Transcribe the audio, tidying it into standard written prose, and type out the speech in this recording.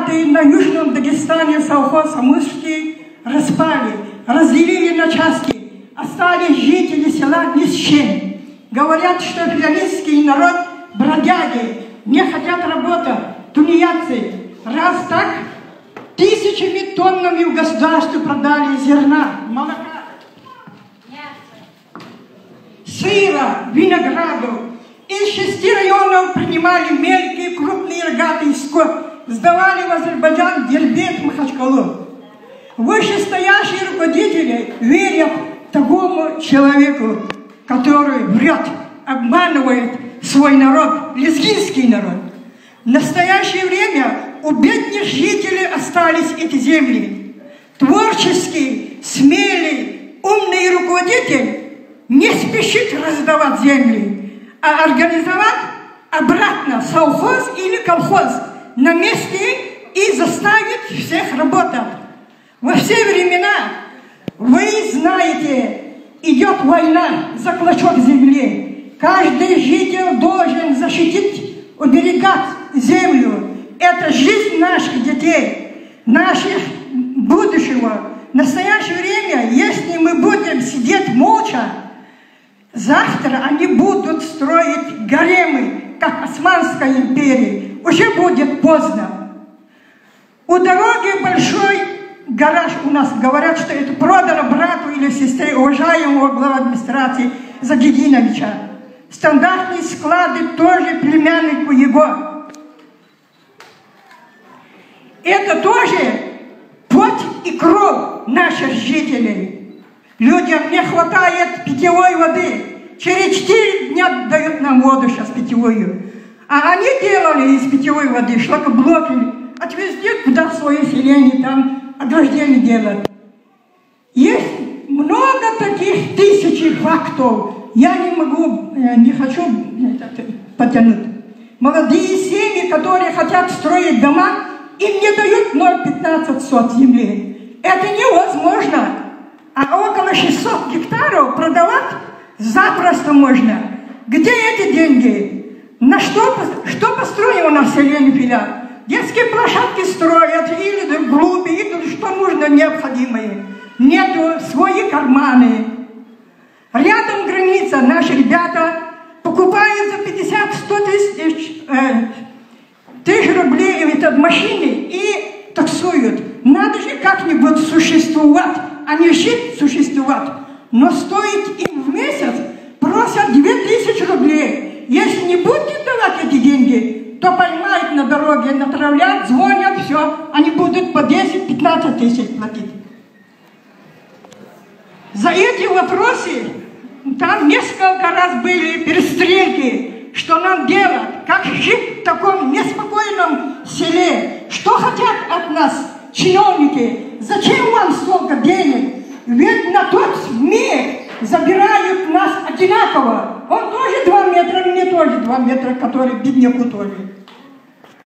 богатый на Южном Дагестане совхоз Амурский распали, разделили на части, остались жители села ни с чем. Говорят, что пианистский народ бродяги, не хотят работать, тунеядцы. Раз так, тысячами тоннами в государство продали зерна, молока, сыра, винограду. Из 6 районов принимали мелкие, крупные, рогатый скот, сдавали в Азербайджан, Дербент, Махачкалу. Вышестоящие руководители верят такому человеку, который врет, обманывает свой народ, лезгинский народ. В настоящее время у бедных жителей остались эти земли. Творческий, смелый, умный руководитель не спешит раздавать земли, а организовать обратно совхоз или колхоз на месте и заставить всех работать. Во все времена, вы знаете, идет война за клочок земли. Каждый житель должен защитить, уберегать землю. Это жизнь наших детей, наших будущего. В настоящее время, если мы будем сидеть молча, завтра они будут строить гаремы, как Османской империи. Уже будет поздно. У дороги большой гараж у нас. Говорят, что это продано брату или сестре уважаемого главы администрации Загидиновича. Стандартные склады тоже племяннику его. Это тоже пот и кровь наших жителей. Людям не хватает питьевой воды. Через 4 дня дают нам воду сейчас питьевую. А они делали из питьевой воды шлакоблоки. Отвезли куда в свое селение, там ограждение делают. Есть много таких тысяч фактов. Я не могу, не хочу потянуть. Молодые семьи, которые хотят строить дома, им не дают 0,15 сот земли. Это невозможно. А около 600 гектаров продавать запросто можно. Где эти деньги? На что построено население Филя? Детские площадки строят, или глуби, или что нужно необходимое. Нету свои карманы. Рядом граница. Наши ребята покупают за 50-100 тысяч рублей в машины и таксуют. Надо же как-нибудь существовать, а не жить существовать. Но стоит им в месяц, просят 2000 рублей. Если не будете давать эти деньги, то поймают на дороге, натравляют, звонят, все. Они будут по 10-15 тысяч платить. За эти вопросы там несколько раз были перестрелки. Что нам делать? Как жить в таком неспокойном селе? Что хотят от нас чиновники? Зачем вам столько денег? Ведь на тот мир забирают нас одинаково. Он тоже 2 метра, мне тоже 2 метра, который бедняку тоже.